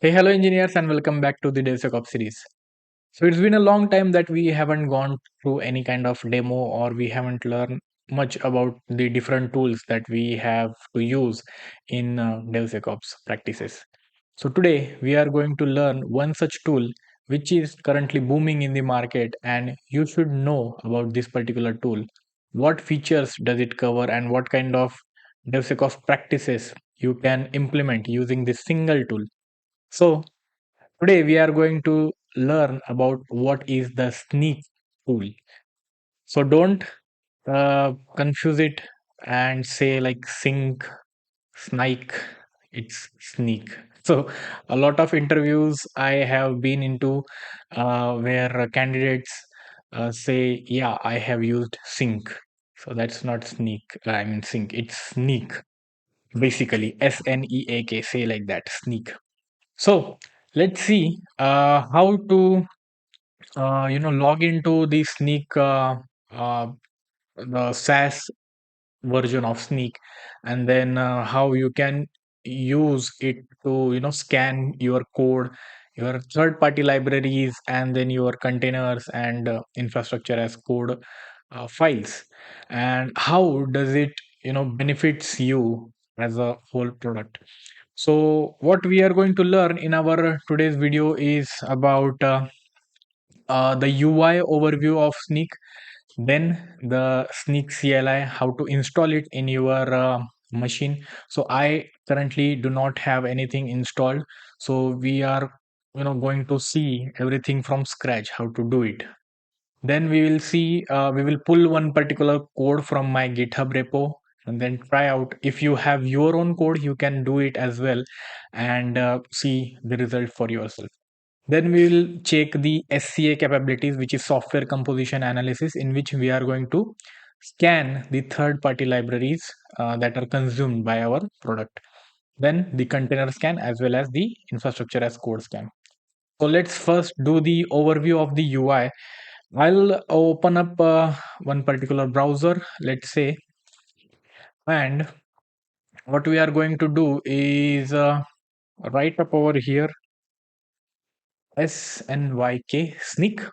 Hey, hello engineers, and welcome back to the DevSecOps series. So it's been a long time that we haven't gone through any kind of demo or we haven't learned much about the different tools that we have to use in DevSecOps practices. So today we are going to learn one such tool which is currently booming in the market, and you should know about this particular tool. What features does it cover and what kind of DevSecOps practices you can implement using this single tool. So today we are going to learn about what is the Snyk tool. So don't confuse it and say like Synk, Snyk. It's Snyk. So a lot of interviews I have been into where candidates say, "Yeah, I have used Sync." So that's not Sneak. I mean Sync. It's Sneak. Basically, Sneak. Say like that, Sneak. So let's see how to log into the Snyk the SaaS version of Snyk, and then how you can use it to scan your code, your third party libraries, and then your containers and infrastructure as code files, and how does it benefits you as a whole product. So what we are going to learn in our today's video is about the UI overview of Snyk, then the Snyk CLI, how to install it in your machine. So I currently do not have anything installed, so we are going to see everything from scratch how to do it. Then we will see, we will pull one particular code from my GitHub repo and then try out. If you have your own code, you can do it as well and see the result for yourself. Then we will check the SCA capabilities, which is software composition analysis, in which we are going to scan the third party libraries that are consumed by our product. Then the container scan as well as the infrastructure as code scan. So let's first do the overview of the UI. I'll open up one particular browser, let's say, and what we are going to do is write up over here Snyk Snyk,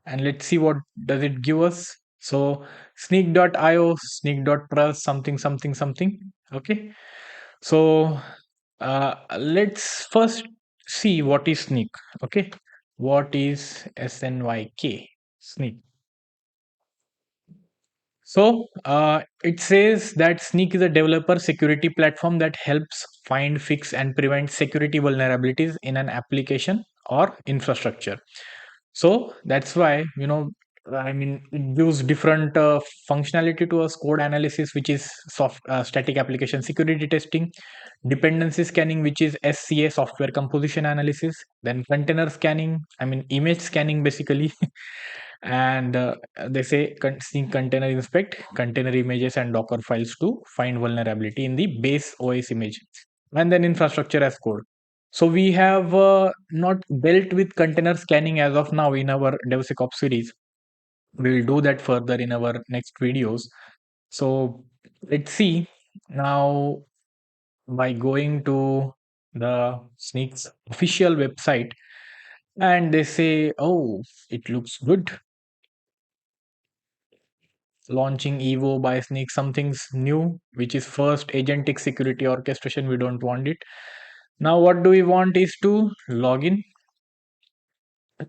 and let's see what does it give us. So snyk.io, snyk.trust, something, something, something. Okay. So let's first see what is Snyk. Okay. What is Snyk? Snyk. So it says that Snyk is a developer security platform that helps find, fix, and prevent security vulnerabilities in an application or infrastructure. So that's why I mean it gives different functionality to us: code analysis, which is static application security testing; dependency scanning, which is SCA, software composition analysis; then container scanning, I mean image scanning basically. And they say sync container inspect container images and docker files to find vulnerability in the base OS image, and then infrastructure as code. So we have not dealt with container scanning as of now in our DevSecOps series. We will do that further in our next videos. So let's see now, by going to the Snyk's official website, and they say, oh, it looks good. Launching Evo by Snyk, something's new, which is first agentic security orchestration. We don't want it. Now, what do we want is to log in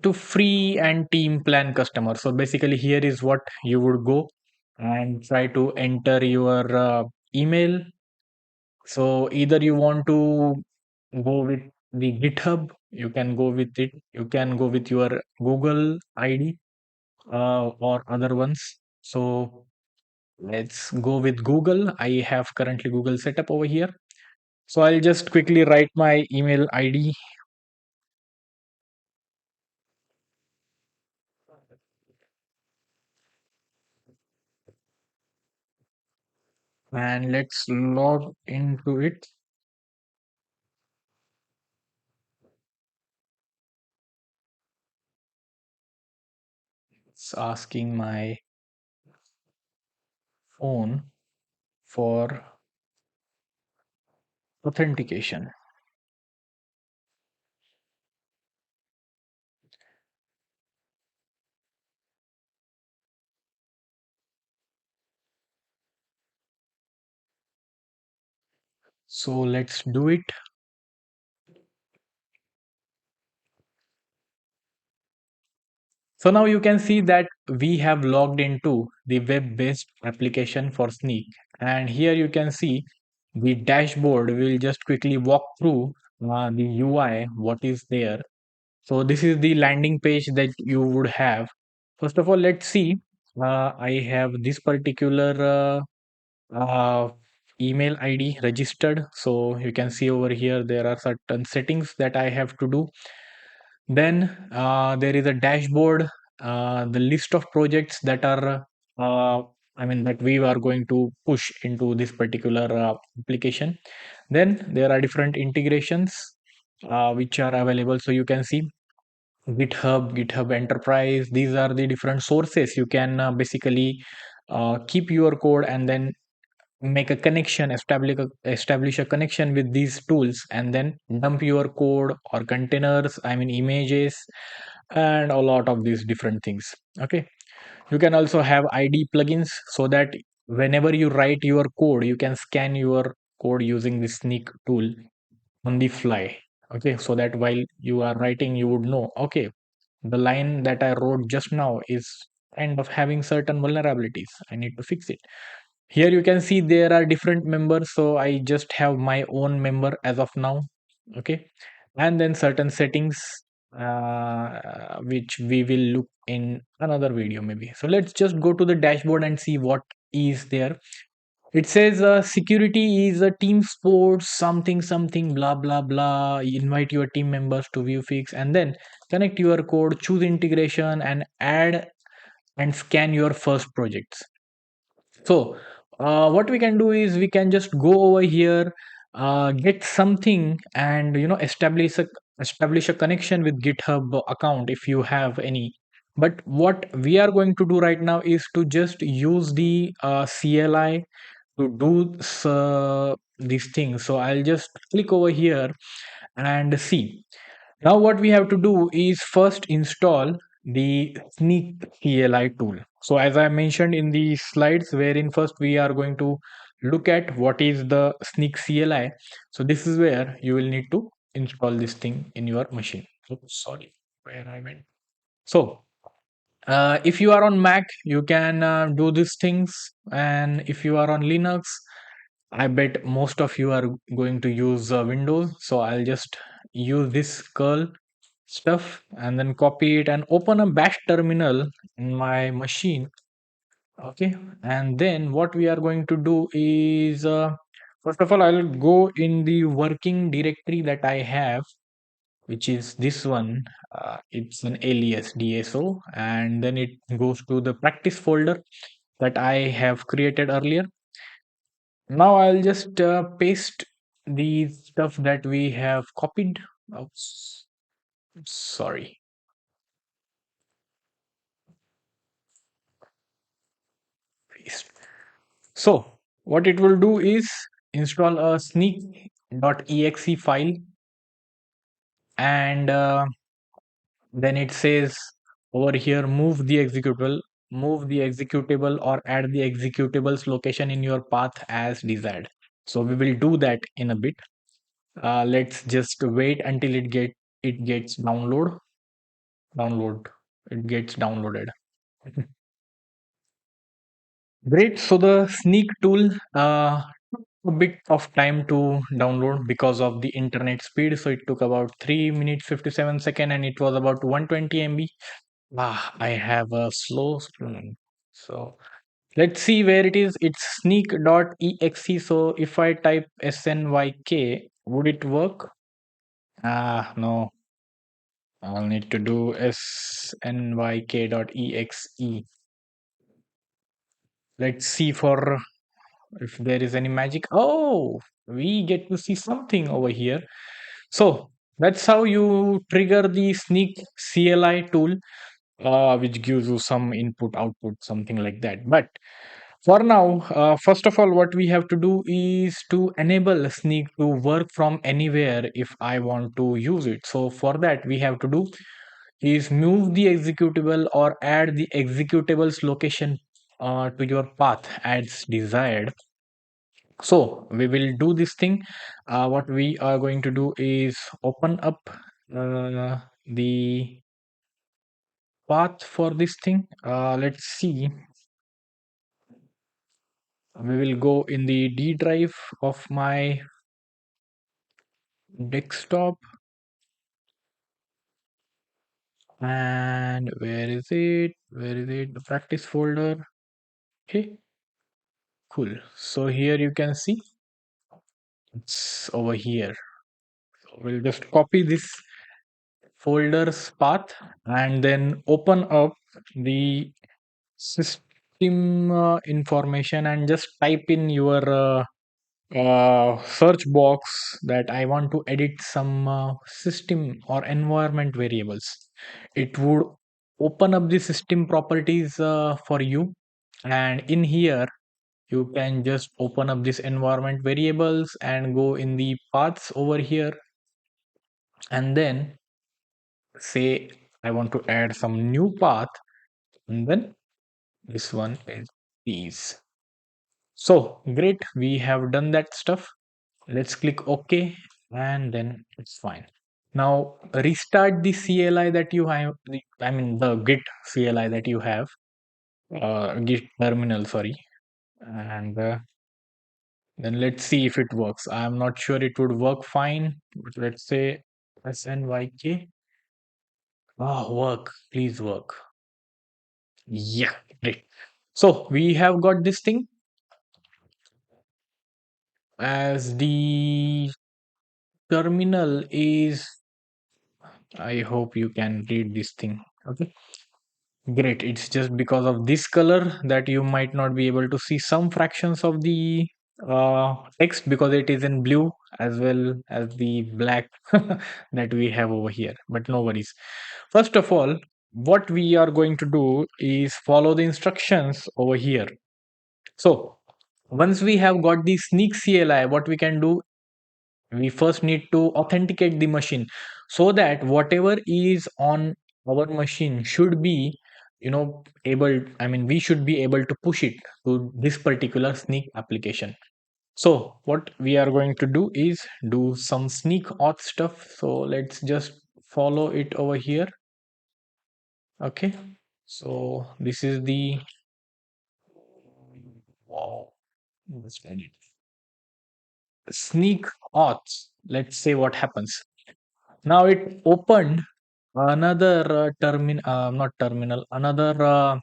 to free and team plan customer. So basically, here is what you would go and try to enter your email. So either you want to go with the GitHub, you can go with it. You can go with your Google ID or other ones. So let's go with Google. I have currently Google set up over here. So I'll just quickly write my email ID, and let's log into it. It's asking my phone for authentication. So let's do it. So now you can see that we have logged into the web-based application for Snyk. And here you can see the dashboard. We'll just quickly walk through the UI, what is there. So this is the landing page that you would have. First of all, let's see. I have this particular email ID registered. So you can see over here there are certain settings that I have to do. Then there is a dashboard, the list of projects that are, that we are going to push into this particular application. Then there are different integrations which are available. So you can see GitHub, GitHub Enterprise. These are the different sources you can basically keep your code and then make a connection, establish a connection with these tools, and then dump your code or containers, images, and a lot of these different things. Okay, you can also have id plugins so that whenever you write your code you can scan your code using the Snyk tool on the fly. Okay, so that while you are writing you would know, okay, the line that I wrote just now is kind of having certain vulnerabilities, I need to fix it. Here you can see there are different members, so I just have my own member as of now. Okay, and then certain settings which we will look in another video maybe. So let's just go to the dashboard and see what is there. It says security is a team sport, something something blah blah blah. Invite your team members to view fix, and then connect your code, choose integration, and add and scan your first projects. So, what we can do is we can just go over here, get something, and establish a connection with GitHub account if you have any. But what we are going to do right now is to just use the CLI to do these things. So I'll just click over here and see. Now what we have to do is first install the Snyk CLI tool. So as I mentioned in the slides, wherein first we are going to look at what is the Snyk CLI. So this is where you will need to install this thing in your machine. Oops, sorry, where I went. So if you are on Mac, you can do these things, and if you are on Linux, I bet most of you are going to use Windows. So I'll just use this curl stuff and then copy it and open a bash terminal in my machine. Okay, and then what we are going to do is first of all I'll go in the working directory that I have, which is this one. It's an alias DSO, and then it goes to the practice folder that I have created earlier. Now I'll just paste the stuff that we have copied. Oops, sorry. Paste. So what it will do is install a snyk.exe file, and then it says over here, move the executable or add the executable's location in your path as desired. So we will do that in a bit. Let's just wait until it gets download. It gets downloaded. Great. So the Snyk tool a bit of time to download because of the internet speed. So it took about 3 minutes 57 seconds and it was about 120 MB. I have a slow screen. So let's see where it is. It's snyk.exe. So if I type SNYK, would it work? No. I'll need to do snyk.exe. Let's see for if there is any magic. Oh, we get to see something over here. So that's how you trigger the Snyk CLI tool, which gives you some input output, something like that. But for now, first of all, what we have to do is to enable Snyk to work from anywhere if I want to use it. So for that, we have to do is move the executable or add the executable's location to your path as desired. So we will do this thing. What we are going to do is open up the path for this thing. Let's see. We will go in the D drive of my desktop. And where is it? Where is it? The practice folder. Okay, cool. So here you can see it's over here. So we'll just copy this folder's path and then open up the system information and just type in your search box that I want to edit some system or environment variables. It would open up the system properties for you, and in here you can just open up this environment variables and go in the paths over here, and then say I want to add some new path, and then this one is these. So great, we have done that stuff. Let's click OK, and then it's fine. Now restart the CLI that you have, I mean the Git CLI that you have, Git terminal, sorry, and then let's see if it works. I'm not sure it would work fine, but let's say SNYK. Ah, work, please work. Yeah, great. So we have got this thing as the terminal is. I hope you can read this thing. Okay, great. It's just because of this color that you might not be able to see some fractions of the text because it is in blue as well as the black that we have over here. But no worries. First of all, what we are going to do is follow the instructions over here. So once we have got the Snyk CLI, what we can do, we first need to authenticate the machine so that whatever is on our machine should be, able, I mean, we should be able to push it to this particular Snyk application. So what we are going to do is do some Snyk auth stuff. So let's just follow it over here. Okay, so this is the, wow, let's find it. Snyk auth. Let's say what happens. Now it opened another not terminal, another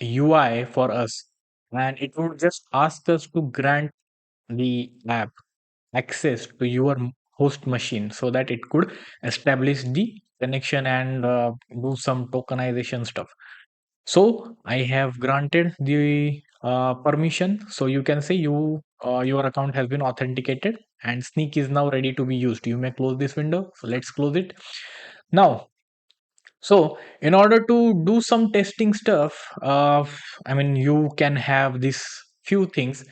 UI for us, and it would just ask us to grant the app access to your host machine so that it could establish the connection and do some tokenization stuff. So I have granted the permission. So you can say your account has been authenticated and Snyk is now ready to be used. You may close this window. So let's close it. Now, so in order to do some testing stuff, I mean, you can have these few things.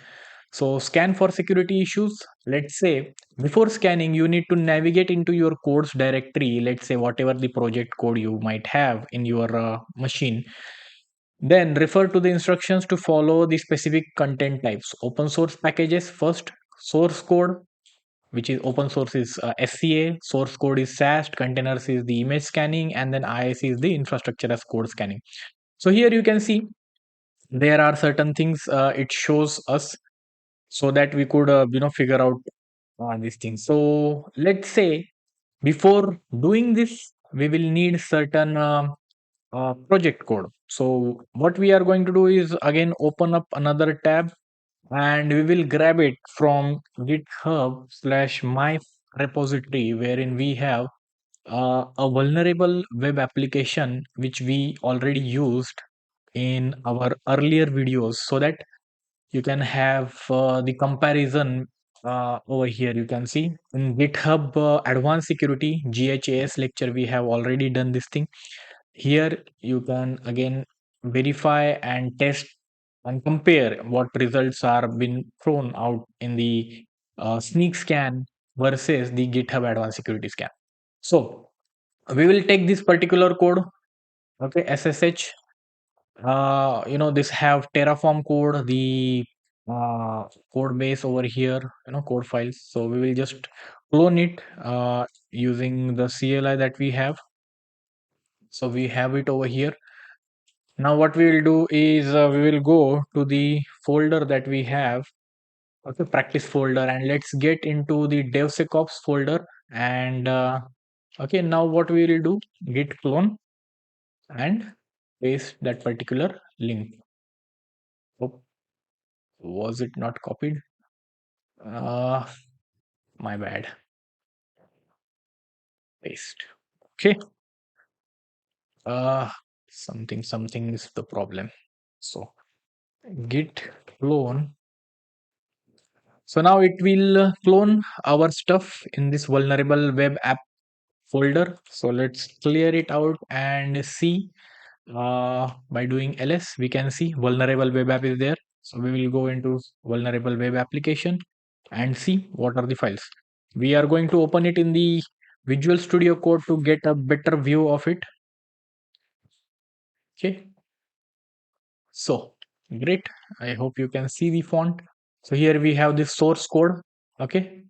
So scan for security issues. Let's say before scanning, you need to navigate into your codes directory. Let's say whatever the project code you might have in your machine. Then refer to the instructions to follow the specific content types. Open source packages first, source code, which is open source is SCA, source code is SAST, containers is the image scanning, and then IaC is the infrastructure as code scanning. So here you can see there are certain things it shows us so that we could figure out these things. So let's say before doing this, we will need certain project code. So what we are going to do is again open up another tab and we will grab it from GitHub slash my repository wherein we have a vulnerable web application which we already used in our earlier videos so that you can have the comparison over here. You can see in GitHub advanced security GHAS lecture we have already done this thing. Here you can again verify and test and compare what results are been thrown out in the Snyk scan versus the GitHub advanced security scan. So we will take this particular code, okay, SSH. This have Terraform code, the code base over here, code files. So we will just clone it using the CLI that we have. So we have it over here. Now what we will do is we will go to the folder that we have, okay, practice folder, and let's get into the DevSecOps folder. And okay, now what we will do, git clone and paste that particular link. Oh, was it not copied? Uh, my bad. Paste. Okay. Uh, something is the problem. So git clone. So now it will clone our stuff in this vulnerable web app folder. So let's clear it out and see. By doing ls, we can see vulnerable web app is there. So we will go into vulnerable web application and see what are the files. We are going to open it in the Visual Studio Code to get a better view of it. Okay. So great. I hope you can see the font. So here we have the source code. Okay.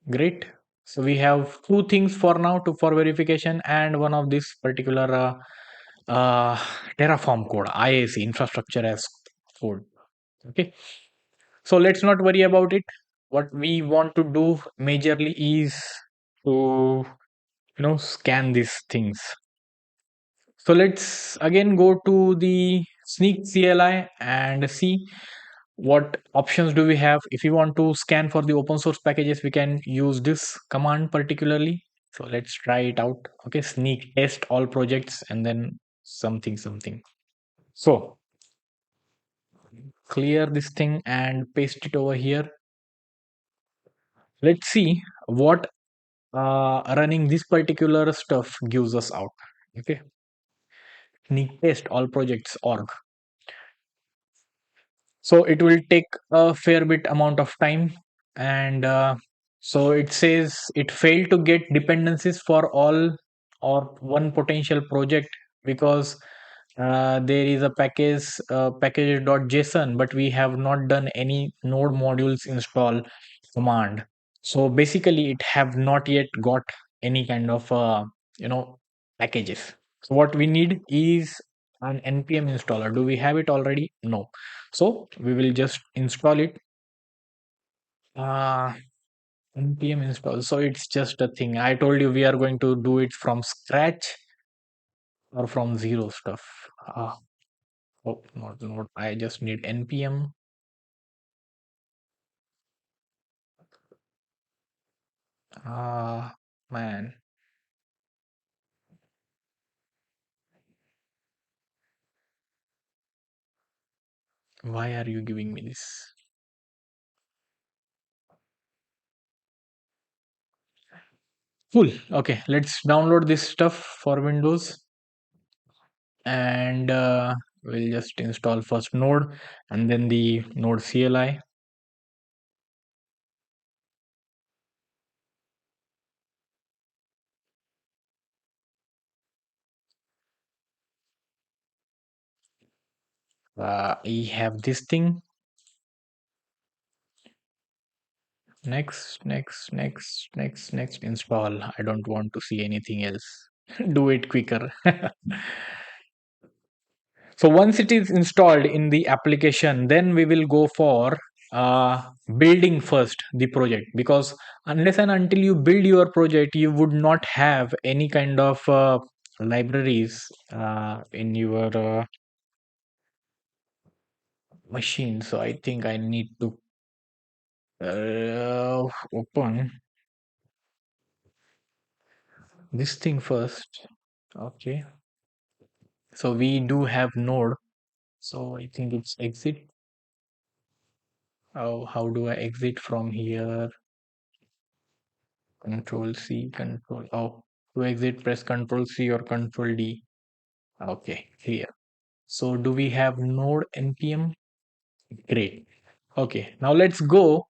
Great. So we have two things for now to for verification, and one of this particular Terraform code, IaC infrastructure as code. Okay. So let's not worry about it. What we want to do majorly is to scan these things. So let's again go to the Snyk CLI and see what options do we have. If you want to scan for the open source packages, we can use this command particularly. So let's try it out. Okay, Snyk test all projects and then something. So clear this thing and paste it over here. Let's see what running this particular stuff gives us out. Okay, Snyk test all projects org. So it will take a fair bit amount of time, and so it says it failed to get dependencies for all or one potential project because there is a package.json, but we have not done any node modules install command. So basically it have not yet got any kind of you know packages. So what we need is an npm installer. Do we have it already? No. So we will just install it. uh npm install. So it's just a thing. I told you we are going to do it from scratch or from zero stuff. Oh, not. I just need npm. Man, why are you giving me this? Cool. Okay, let's download this stuff for Windows, and we'll just install first Node and then the Node CLI. We have this thing. Next, install. I don't want to see anything else. Do it quicker. So once it is installed in the application, then we will go for building first the project, because unless and until you build your project, you would not have any kind of libraries in your machine. So I think I need to open this thing first. Okay. So we do have node. So I think it's exit. Oh, how do I exit from here? Control C, control. Oh, to exit, press Control C or Control D. Okay, here. So do we have node npm? Great. Okay, now let's go.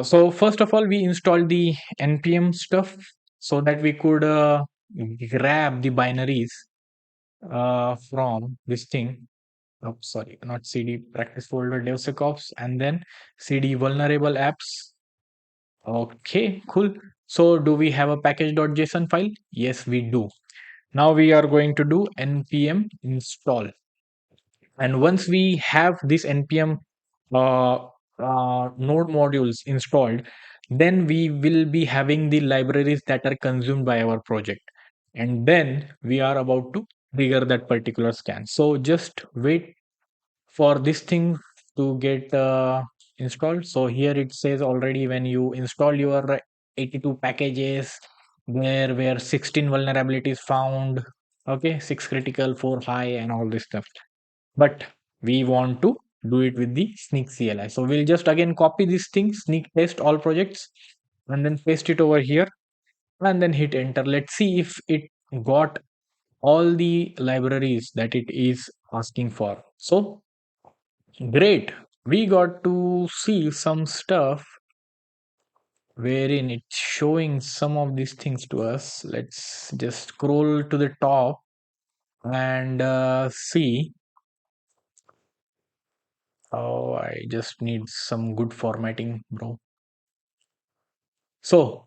So first of all, we installed the npm stuff so that we could grab the binaries from this thing. Oh, sorry, not CD practice folder DevSecOps, and then CD vulnerable apps. Okay, cool. So do we have a package.json file? Yes, we do. Now we are going to do npm install. And once we have this npm uh, node modules installed, then we will be having the libraries that are consumed by our project. And then we are about to trigger that particular scan. So just wait for this thing to get installed. So here it says already when you install your 82 packages, there were 16 vulnerabilities found. Okay, 6 critical, 4 high, and all this stuff. But we want to do it with the Snyk CLI. So we'll just again copy this thing, Snyk test all projects, and then paste it over here, and then hit enter. Let's see if it got all the libraries that it is asking for. So great. We got to see some stuff wherein it's showing some of these things to us. Let's just scroll to the top and see. Oh, I just need some good formatting, bro. So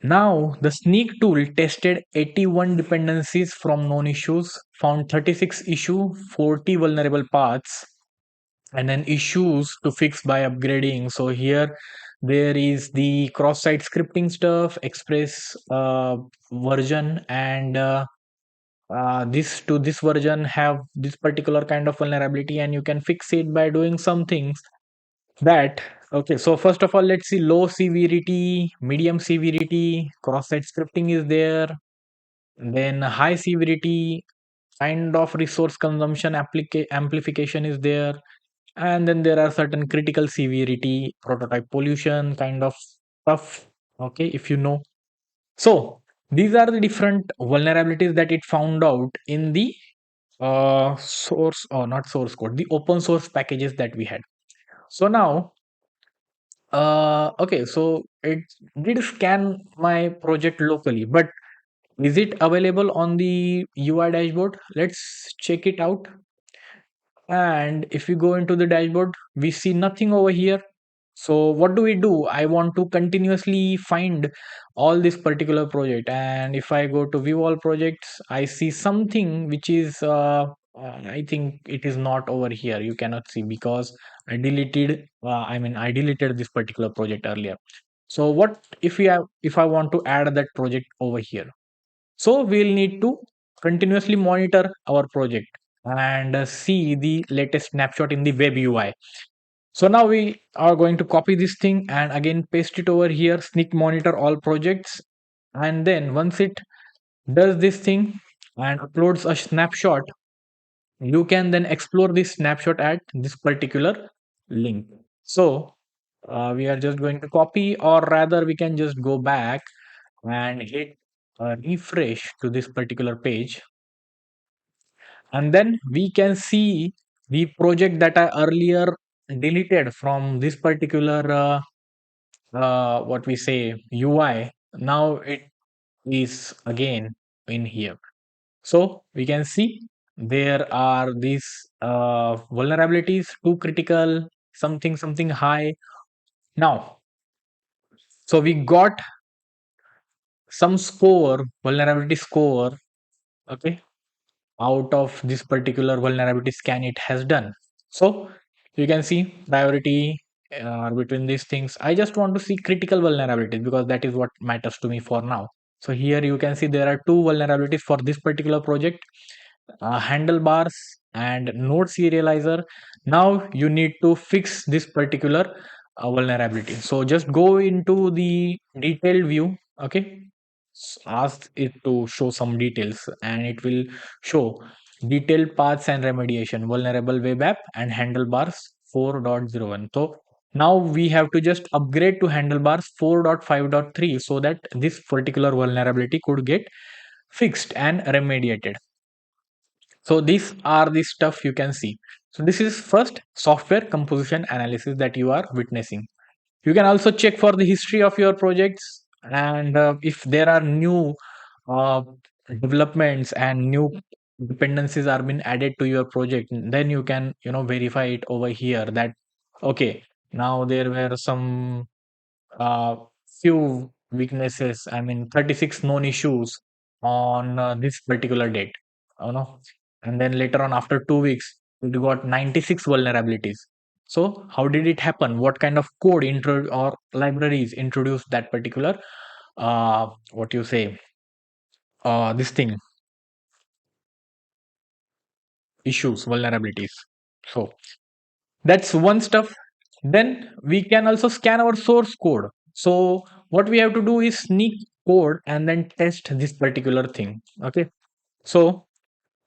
now the Snyk tool tested 81 dependencies from known issues, found 36 issue, 40 vulnerable paths, and then issues to fix by upgrading. So here there is the cross-site scripting stuff, express version, and this to this version have this particular kind of vulnerability, and you can fix it by doing some things that. Okay, so first of all, let's see low severity, medium severity, cross-site scripting is there, then high severity kind of resource consumption amplification is there, and then there are certain critical severity prototype pollution kind of stuff. Okay, if you know. So these are the different vulnerabilities that it found out in the source, or not source code, the open source packages that we had. So now okay, so it did scan my project locally, but is it available on the UI dashboard? Let's check it out. And if we go into the dashboard, we see nothing over here. So what do? I want to continuously find all this particular project, and if I go to view all projects, I see something which is I think it is not over here. You cannot see because I deleted this particular project earlier. So what if if I want to add that project over here? So we'll need to continuously monitor our project and see the latest snapshot in the web UI. So now we are going to copy this thing and again paste it over here, Snyk monitor all projects. And then once it does this thing and uploads a snapshot, you can then explore this snapshot at this particular link. So we are just going to copy, or rather we can just go back and hit refresh to this particular page, and then we can see the project that I earlier deleted from this particular what we say UI. Now it is again in here. So we can see there are these vulnerabilities, too critical, something high. Now, so we got some score, vulnerability score, okay, out of this particular vulnerability scan it has done. So you can see priority between these things. I just want to see critical vulnerabilities because that is what matters to me for now. So here you can see there are two vulnerabilities for this particular project, handlebars and node serializer. Now you need to fix this particular vulnerability. So just go into the detailed view. Okay, ask it to show some details and it will show detailed paths and remediation, vulnerable web app, and handlebars 4.01. So now we have to just upgrade to handlebars 4.5.3 so that this particular vulnerability could get fixed and remediated. So these are the stuff you can see. So this is first software composition analysis that you are witnessing. You can also check for the history of your projects, and if there are new uh, developments and new dependencies are being added to your project, then you can verify it over here that okay, now there were some uh, few weaknesses, I mean 36 known issues on this particular date, you know and then later on after 2 weeks it got 96 vulnerabilities. So how did it happen? What kind of code or libraries introduced that particular what you say this thing, issues, vulnerabilities? So that's one stuff. Then we can also scan our source code. So what we have to do is sneak code and then test this particular thing. Okay. So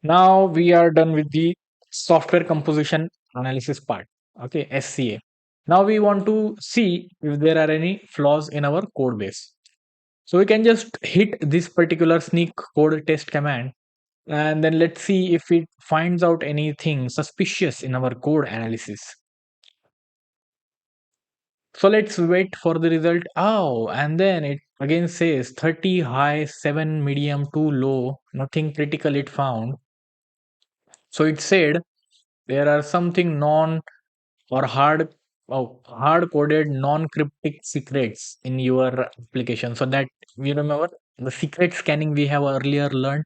now we are done with the software composition analysis part. Okay, SCA. Now we want to see if there are any flaws in our code base. So we can just hit this particular sneak code test command, and then let's see if it finds out anything suspicious in our code analysis. So let's wait for the result. Oh, and then it again says 30 high, 7 medium, 2 low, nothing critical it found. So it said there are something non or hard coded non cryptic secrets in your application. So that we remember the secret scanning we have earlier learned,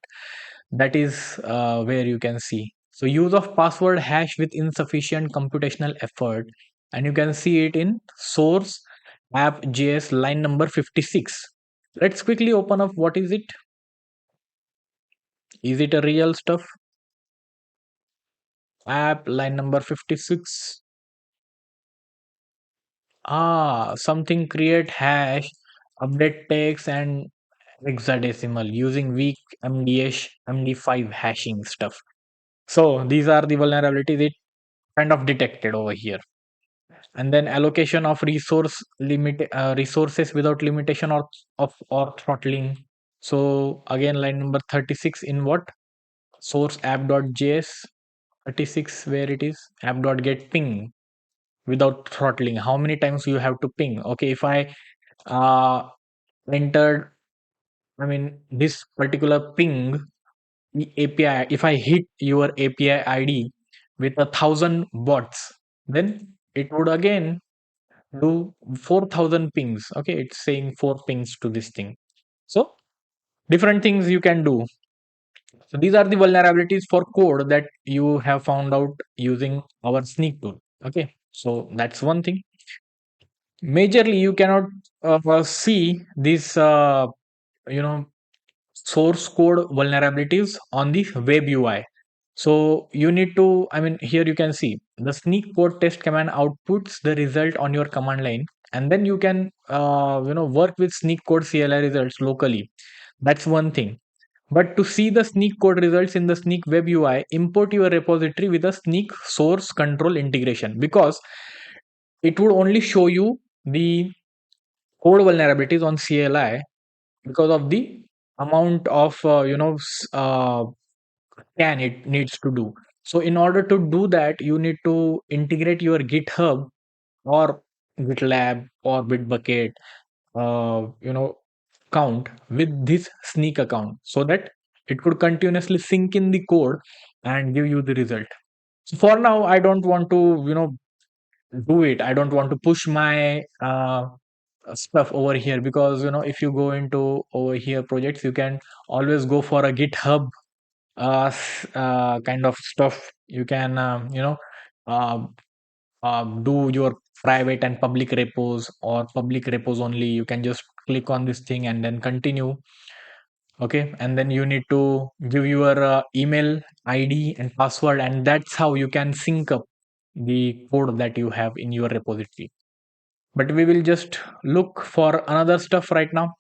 that is where you can see. So use of password hash with insufficient computational effort, and you can see it in source app.js line number 56. Let's quickly open up. What is it? Is it a real stuff? App line number 56. Something create hash, update text and hexadecimal using weak MD5 hashing stuff. So these are the vulnerabilities it kind of detected over here. And then allocation of resources without limitation or throttling. So again, line number 36 in what? Source app.js 36, where it is app.get ping without throttling. How many times you have to ping? Okay, if I uh, entered, I mean, this particular ping API, if I hit your API ID with 1,000 bots, then it would again do 4,000 pings. Okay, it's saying 4 pings to this thing. So different things you can do. So these are the vulnerabilities for code that you have found out using our Snyk tool. Okay, so that's one thing. Majorly, you cannot see this, you know, source code vulnerabilities on the web UI. So you need to, I mean, here you can see the sneak code test command outputs the result on your command line, and then you can, work with sneak code CLI results locally. That's one thing. But to see the Snyk code results in the Snyk Web UI, import your repository with a Snyk source control integration, because it would only show you the code vulnerabilities on CLI because of the amount of scan it needs to do. So in order to do that, you need to integrate your GitHub or GitLab or Bitbucket, count with this Snyk account, so that it could continuously sync in the code and give you the result. So for now, I don't want to do it. I don't want to push my stuff over here, because if you go into over here projects, you can always go for a GitHub kind of stuff. You can uh, do your private and public repos, or public repos only. You can just click on this thing and then continue. Okay, and then you need to give your email ID and password, and that's how you can sync up the code that you have in your repository. But we will just look for another stuff right now.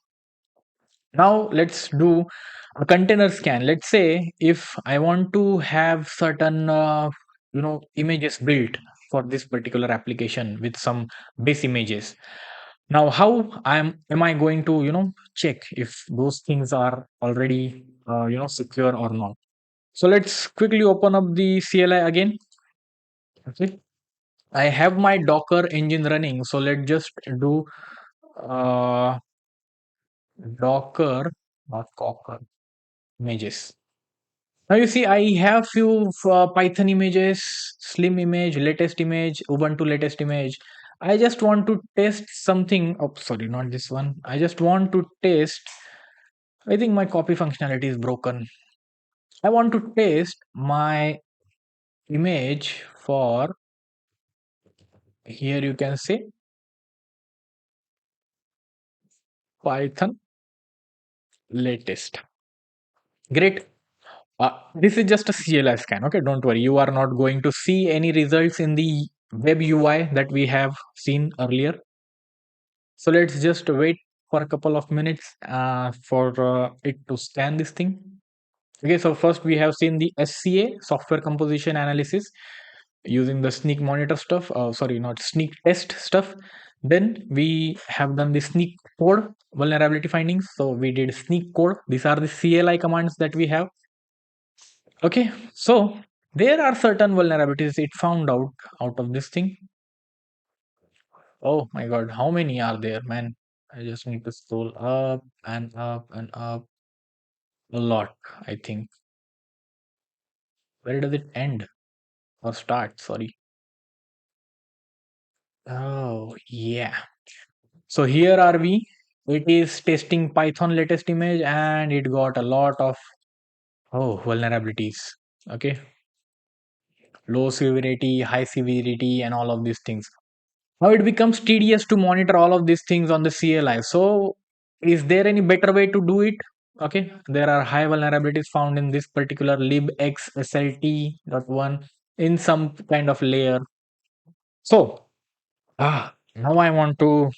Now let's do a container scan. Let's say if I want to have certain images built for this particular application with some base images. Now how am I going to check if those things are already secure or not? So let's quickly open up the CLI again. Okay, I have my Docker engine running, so let's just do uh, Docker, not Cocker, images. Now you see, I have few Python images, slim image, latest image, Ubuntu latest image. I just want to test something. Oh, sorry, not this one. I just want to test. I think my copy functionality is broken. I want to test my image for, here you can say, Python latest. Great. This is just a CLI scan. Okay, don't worry. You are not going to see any results in the web UI that we have seen earlier. So let's just wait for a couple of minutes for it to scan this thing. Okay, so first we have seen the SCA, software composition analysis, using the Snyk monitor stuff. Sorry, not Snyk test stuff. Then we have done the Snyk code vulnerability findings. So we did Snyk code. These are the CLI commands that we have. Okay, so there are certain vulnerabilities it found out of this thing. Oh my god, how many are there, man? I just need to scroll up and up and up. A lot, I think. Where does it end or start? Sorry. Oh, yeah. So here are we. It is testing Python latest image and it got a lot of vulnerabilities. Okay. Low severity, high severity, and all of these things. Now it becomes tedious to monitor all of these things on the CLI. So is there any better way to do it? Okay, there are high vulnerabilities found in this particular libxslt.1 in some kind of layer. So now I want to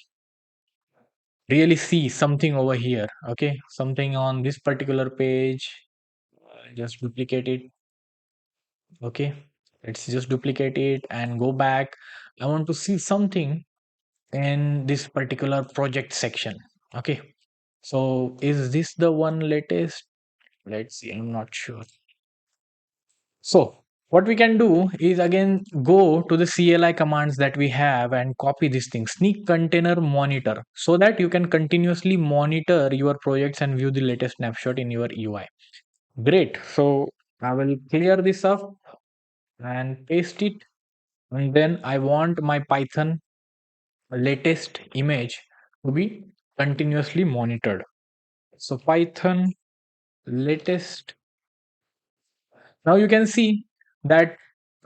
really see something over here. Okay, something on this particular page. Just duplicate it. Okay, let's just duplicate it and go back. I want to see something in this particular project section. Okay, so is this the one latest? Let's see, I'm not sure. So what we can do is again go to the CLI commands that we have and copy this thing, Snyk container monitor, so that you can continuously monitor your projects and view the latest snapshot in your UI. Great. So I will clear this up and paste it, and then I want my Python latest image to be continuously monitored. So Python latest. Now you can see that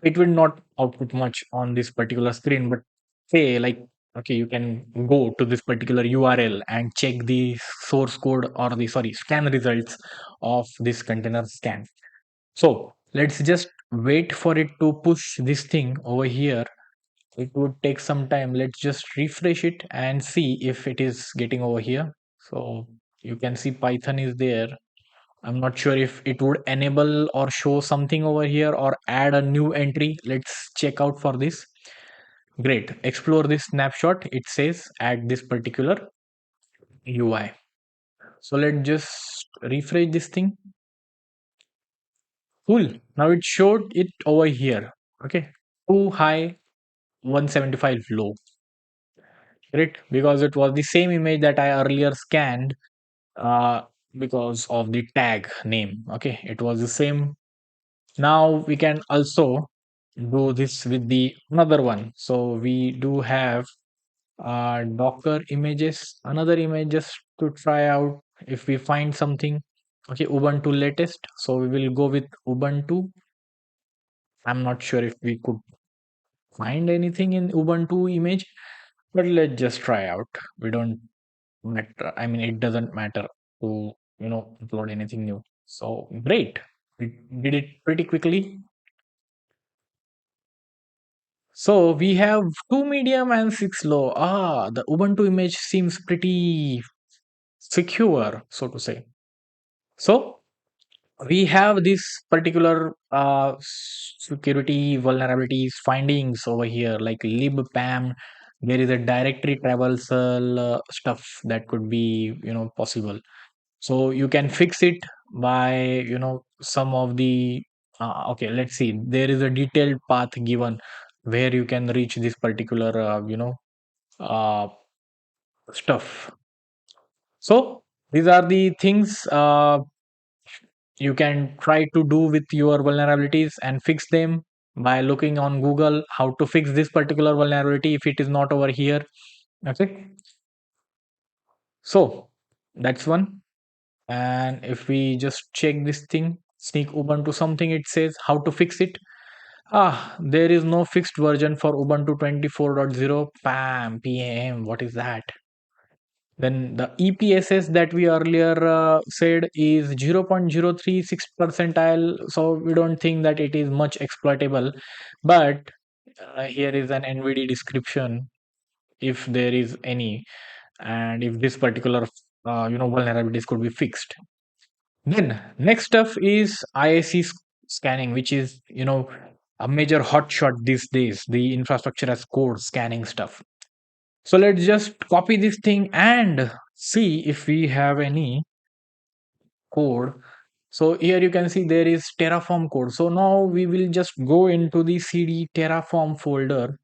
it will not output much on this particular screen, but say like, okay, you can go to this particular URL and check the source code or the, sorry, scan results of this container scan. So let's just wait for it to push this thing over here. It would take some time. Let's just refresh it and see if it is getting over here. So you can see Python is there. I'm not sure if it would enable or show something over here or add a new entry. Let's check out for this. Great. Explore this snapshot. It says add this particular UI. So let's just refresh this thing. Cool. Now it showed it over here. Okay. Too high, 175 low. Great. Because it was the same image that I earlier scanned uh, because of the tag name. Okay. It was the same. Now we can also do this with the another one. So we do have Docker images, another image just to try out if we find something. Okay, Ubuntu latest. So we will go with Ubuntu. I'm not sure if we could find anything in Ubuntu image, but let's just try out. We don't matter. I mean, it doesn't matter to upload anything new. So great, we did it pretty quickly. So we have two medium and six low. The Ubuntu image seems pretty secure, so to say. So we have this particular security vulnerabilities findings over here, like libpam. There is a directory traversal stuff that could be possible. So you can fix it by some of the okay, let's see, there is a detailed path given where you can reach this particular uh, stuff. So these are the things you can try to do with your vulnerabilities and fix them by looking on Google how to fix this particular vulnerability if it is not over here. Okay, so that's one. And if we just check this thing, Snyk Ubuntu something, it says how to fix it. There is no fixed version for Ubuntu 24.0. Pam, PAM, what is that? Then the EPSS that we earlier said is 0.036 percentile, so we don't think that it is much exploitable. But here is an NVD description if there is any, and if this particular vulnerabilities could be fixed. Then next stuff is IaC scanning, which is a major hotshot these days. The infrastructure as code scanning stuff. So let's just copy this thing and see if we have any code. So here you can see there is Terraform code. So now we will just go into the CD Terraform folder.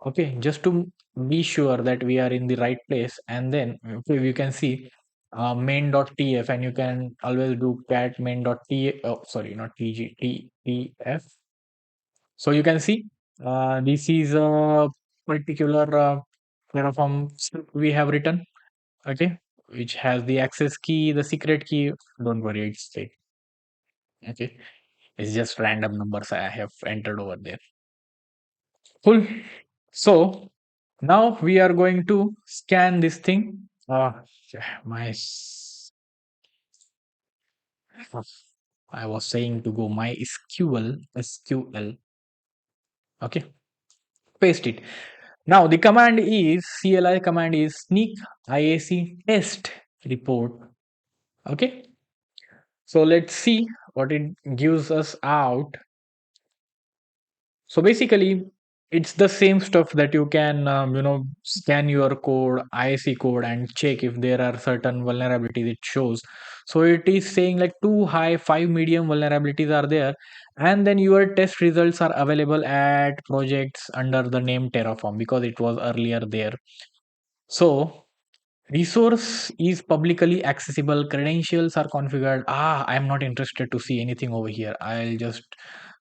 Okay, just to be sure that we are in the right place. And then okay, you can see main.tf, and you can always do cat main.tf. Oh, sorry, not tg, tf. So you can see this is a particular Terraform script we have written, okay, which has the access key, the secret key. Don't worry, it's fake. Okay, it's just random numbers I have entered over there. Cool. So now we are going to scan this thing. Yeah, I was saying to go my SQL. Okay, paste it. Now the command is CLI command is Snyk IaC test report. Okay, so let's see what it gives us out. So basically, it's the same stuff that you can scan your code, IaC code, and check if there are certain vulnerabilities it shows. So it is saying like 2 high, 5 medium vulnerabilities are there, and then your test results are available at projects under the name Terraform because it was earlier there. So resource is publicly accessible, credentials are configured. I'm not interested to see anything over here. I'll just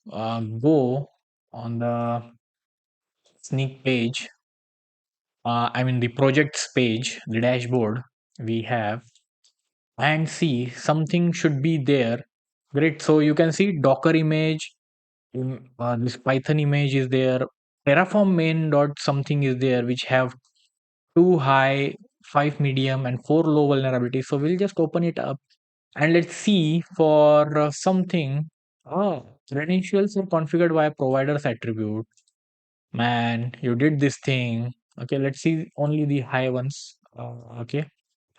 go on the Snyk page. I mean the projects page, the dashboard we have, and see something should be there. Great. So you can see Docker image, this Python image is there. Terraform main dot something is there, which have 2 high, 5 medium, and 4 low vulnerabilities. So we'll just open it up and let's see for something. Credentials are configured by providers attribute. Man, you did this thing. Okay, let's see only the high ones. Okay,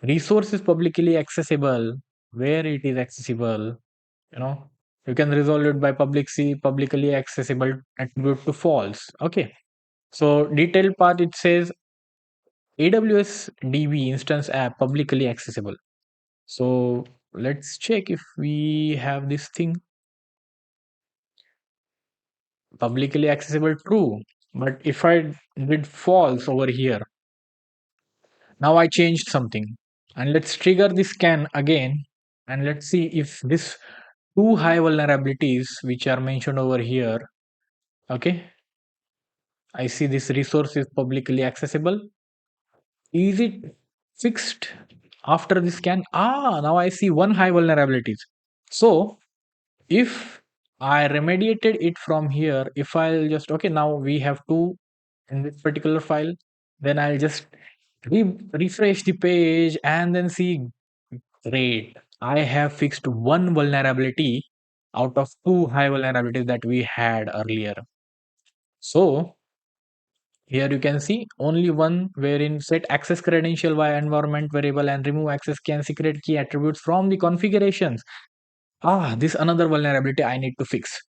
resource is publicly accessible. Where it is accessible, you know, you can resolve it by publicly accessible attribute to false. Okay, so detailed part it says AWS DB instance app publicly accessible. So let's check if we have this thing publicly accessible true. But if I did false over here, now I changed something. And let's trigger the scan again. And let's see if this 2 high vulnerabilities which are mentioned over here. Okay. I see this resource is publicly accessible. Is it fixed after the scan? Now I see 1 high vulnerabilities. So if I remediated it from here, if I'll just, okay, now we have 2 in this particular file, then I'll just refresh the page and then see, great, I have fixed 1 vulnerability out of 2 high vulnerabilities that we had earlier. So here you can see only one wherein set access credential via environment variable and remove access key and secret key attributes from the configurations. This another vulnerability I need to fix.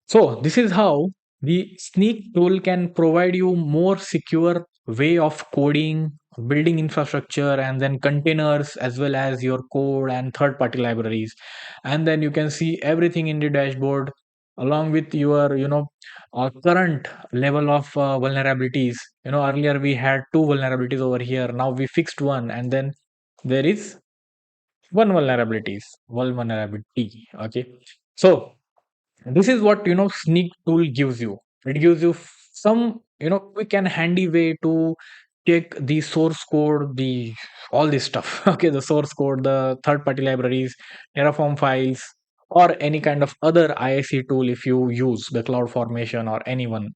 So this is how the Snyk tool can provide you more secure way of coding, building infrastructure, and then containers as well as your code and third-party libraries. And then you can see everything in the dashboard along with your current level of vulnerabilities. Earlier we had 2 vulnerabilities over here. Now we fixed one, and then there is one vulnerability. Okay, so this is what Snyk tool gives you. It gives you some quick and handy way to check the source code, the all this stuff. Okay, the source code, the third party libraries, terraform files, or any kind of other IaC tool if you use the cloud formation or anyone,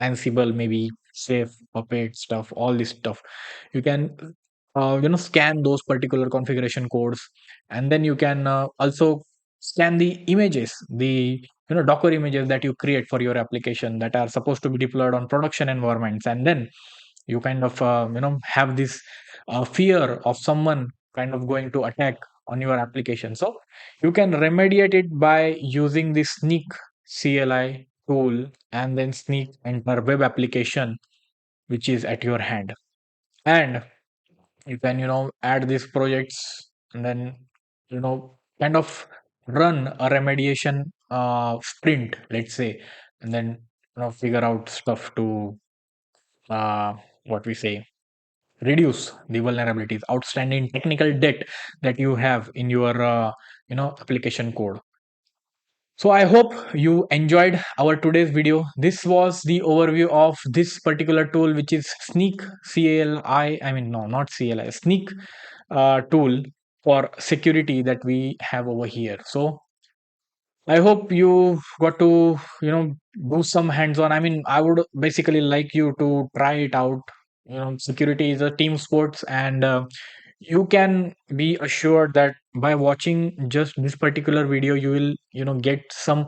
Ansible, maybe Safe, Puppet stuff, all this stuff. You can scan those particular configuration codes, and then you can also scan the images, the Docker images that you create for your application that are supposed to be deployed on production environments, and then you kind of have this fear of someone kind of going to attack on your application. So you can remediate it by using the Snyk CLI tool, and then Snyk enter web application which is at your hand, and you can add these projects, and then kind of run a remediation sprint, let's say, and then figure out stuff to uh, what we say, reduce the vulnerabilities, outstanding technical debt that you have in your application code. So I hope you enjoyed our today's video. This was the overview of this particular tool, which is Snyk CLI. I mean, no, not CLI, Snyk tool for security that we have over here. So I hope you got to, do some hands-on. I mean, I would basically like you to try it out. Security is a team sports, and you can be assured that by watching just this particular video, you will, get some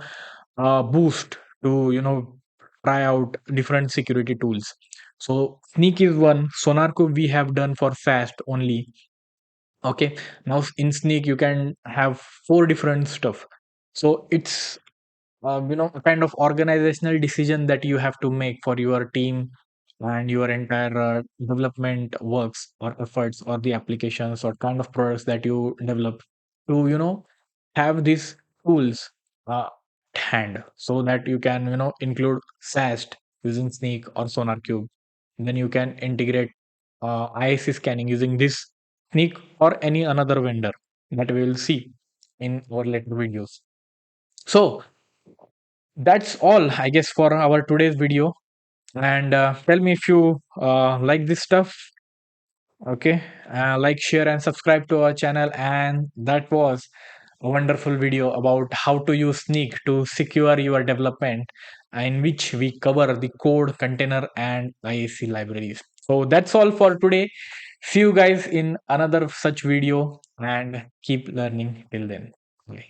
boost to, try out different security tools. So Snyk is one. Sonarku we have done for fast only. Okay, now in Snyk you can have four different stuff. So it's a kind of organizational decision that you have to make for your team and your entire development works or efforts or the applications or kind of products that you develop to have these tools at hand, so that you can include SAST using Snyk or SonarCube. Then you can integrate IaC scanning using this Snyk or any another vendor that we will see in our later videos. So that's all, I guess, for our today's video. And tell me if you like this stuff. Okay, like, share, and subscribe to our channel. And that was a wonderful video about how to use Snyk to secure your development, in which we cover the code, container, and IaC libraries. So that's all for today. See you guys in another such video, and keep learning till then. Bye.